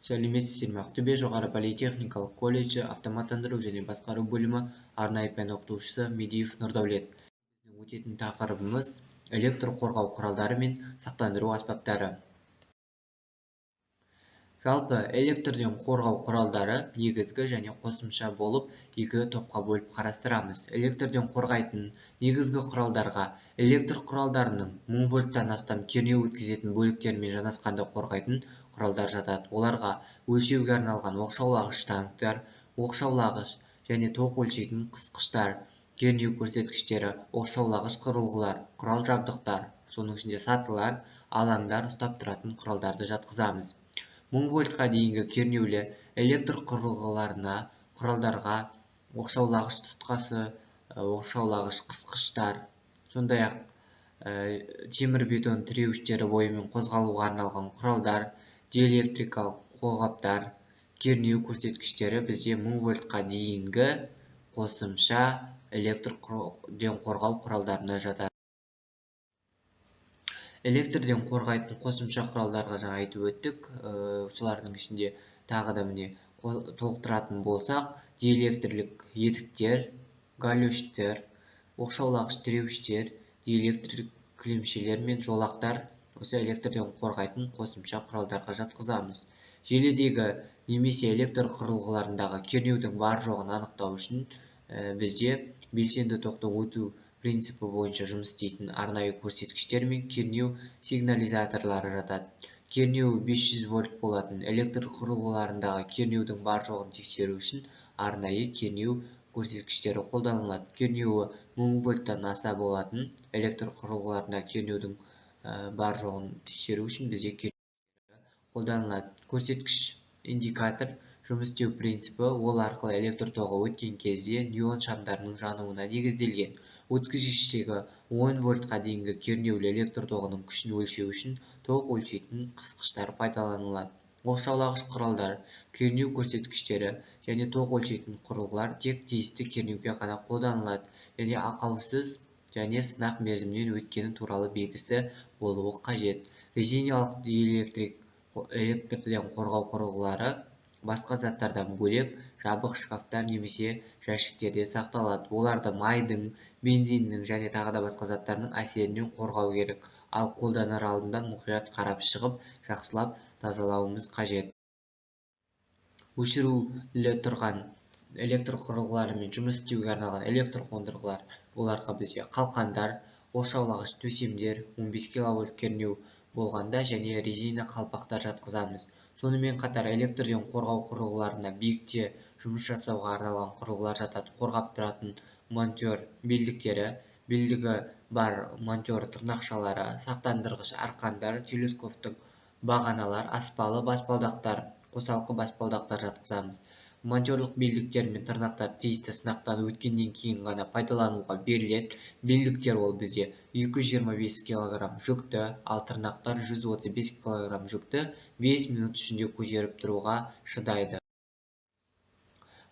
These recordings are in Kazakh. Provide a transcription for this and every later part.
Сәлеметсіздер ме? Ақтөбе жоғары политехникалық колледжі автоматтандыру және басқару бөлімі арнайы пән оқытушысы Медиев Нұрдәулет. Біздің өтетін тақырыбымыз электр қорғау құралдары мен сақтандыру аспаптары. Жалпы электрден қорғау құралдары негізгі және қосымша болып екі топқа бөліп қарастырамыз. Электрден қорғайтын негізгі құралдарға электр құралдарының 1000 вольттан астам кернеу өткізетін бөліктермен жанасқанда қорғайтын құралдар жатады. Оларға өлшеуге арналған оқшаулағыш танктар, оқшаулағыш және тоқ өлшейтін қысқыштар, кернеу көрсеткіштері, оқшаулағыш құрылғылар, құрал жабдықтар, соның ішінде сатылар, алаңдар ұстап тұратын құралдарды жатқызамыз. 1000 вольтқа дейінгі кернеулі электр құрылғыларына, құралдарға оқшаулағыш тұтқасы, оқшаулағыш қысқыштар, сондай-ақ темір-бетон тіреуіштері бойымен қозғалуға арналған құралдар, диэлектрикалық қолғаптар, кернеу көрсеткіштері бізде 1000 вольтқа дейінгі қосымша электрден қорғау құралдарына жатады. Электрден қорғайтын қосымша құралдарға жаңа айтып өттік. Солардың ішінде тағы да міне толықтыратын болсақ, диэлектрлік етіктер, галештер, оқшаулағыш тіреуіштер, диэлектрик кілемшелер мен жолақтар осы электрден қорғайтын қосымша құралдарға жатқызамыз. Желідегі немесе электр құрылғыларындағы кернеудің бар жоғын анықтау үшін бізде белсенді токтың өту принципі бойынша жұмыс істейтін арнайы көрсеткіштер мен кернеу сигнализаторлары жатады. Кернеуі 500 вольт болатын электр құрылғыларындағы кернеудің бар жоғын тексеру үшін арнайы кернеу көрсеткіштері қолданылады. Кернеуі 1000 вольттан аса болатын электр құрылғыларында кернеудің бар жоғын тексеру үшін бізде кернеу қолданылады. Көрсеткіш индикатор жұмыс істеу принципі ол арқылы электр тоғы өткен кезде неон шамдарының жануына негізделген. Өткізгіштегі 10 вольтқа дейінгі кернеулі электр тоғының күшін өлшеу үшін тоқ өлшейтін қысқыштар пайдаланылады. Оқшаулағыш құралдар, кернеу көрсеткіштері және тоқ өлшейтін құрылғылар тек тиісті кернеуге ғана қолданылады және ақаусыз және сынақ мерзімінен өткені туралы белгісі болуы қажет. Резиналық диэлектрик электрден қорғау құрылғылары басқа заттардан бөлек жабық шкафтар немесе жәшіктерде сақталады. Оларды майдың, бензиннің және тағы да басқа заттардың әсерінен қорғау керек. Ал қолданар алдында мұқият қарап шығып, жақсылап тазалауымыз қажет. Өшірулі тұрған электр құрылғыларымен жұмыс істеуге арналған электр қондырғылар, оларға бізде қалқандар, оқшаулағыш төсемдер, 15 киловольт кернеу болғанда және резина қалпақтар жатқызамыз. Сонымен қатар электрден қорғау құрылғыларына биікте жұмыс жасауға арналған құрылғылар жатады. Қорғап тұратын монтер белдіктері, белдігі бар монтер тырнақшалары, сақтандырғыш арқандар, телескоптық бағаналар, аспалы баспалдақтар, қосалқы баспалдақтар жатқызамыз. Монтерлық белдіктер мен тырнақтар тиісті сынақтан өткеннен кейін ғана пайдалануға беріледі. Белдіктер ол бізде 225 кг жүкті, ал тырнақтар 135 кг жүкті 5 минут ішінде көтеріп тұруға шыдайды.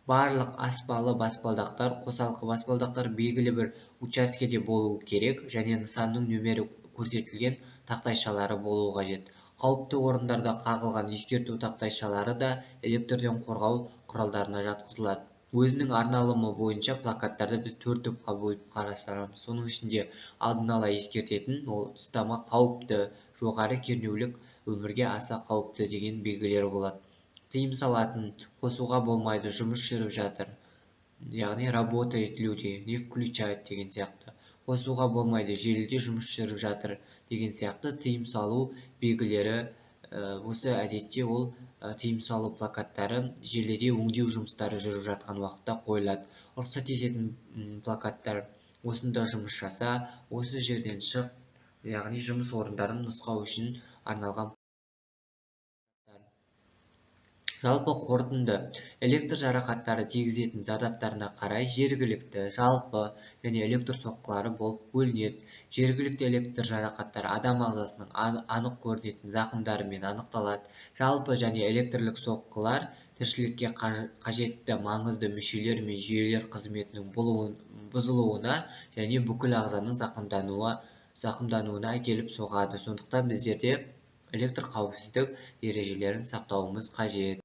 Барлық аспалы баспалдақтар, қосалқы баспалдақтар белгілі бір учаскеде болуы керек және нысанның нөмірі көрсетілген тақтайшалары болуы қажет. Қауіпті орындарда қағылған ескерту тақтайшалары да электрден қорғау құралдарына жатқызылады. Өзінің арналымы бойынша плакаттарды біз 4 топқа бөліп қарастырамыз. Соның ішінде алдын ала ескертетін, ол ұстама қауіпті, жоғары кернеулік, өмірге аса қауіпті деген белгілері болады. Тыйым салатын, қосуға болмайды, жұмыс жүріп жатыр. Яғни работает люди, не включают деген сияқты. Қосуға болмайды, желіде жұмыс жүріп жатыр деген сияқты тыйым салу белгілері. Осы әдетте ол тыйым салу плакаттары желіде өңдеу жұмыстары жүріп жатқан уақытта қойылады. Рұқсат ететін плакаттар: осында жұмыс жаса, осы жерден шық, яғни жұмыс орындарын нұсқау үшін арналған. Жалпы қорытынды: электр жарақаттары тигізетін зардаптарына қарай жергілікті, жалпы және электр соққылары болып бөлінеді. Жергілікті электр жарақаттары адам ағзасының анық көрінетін зақымдарымен анықталады. Жалпы және электрлік соққылар тіршілікке қажетті маңызды мүшелер мен жүйелер қызметінің бұзылуына және бүкіл ағзаның зақымдануына әкеліп соғады. Сондықтан біздерде электр қауіпсіздік ережелерін сақтауымыз қажет.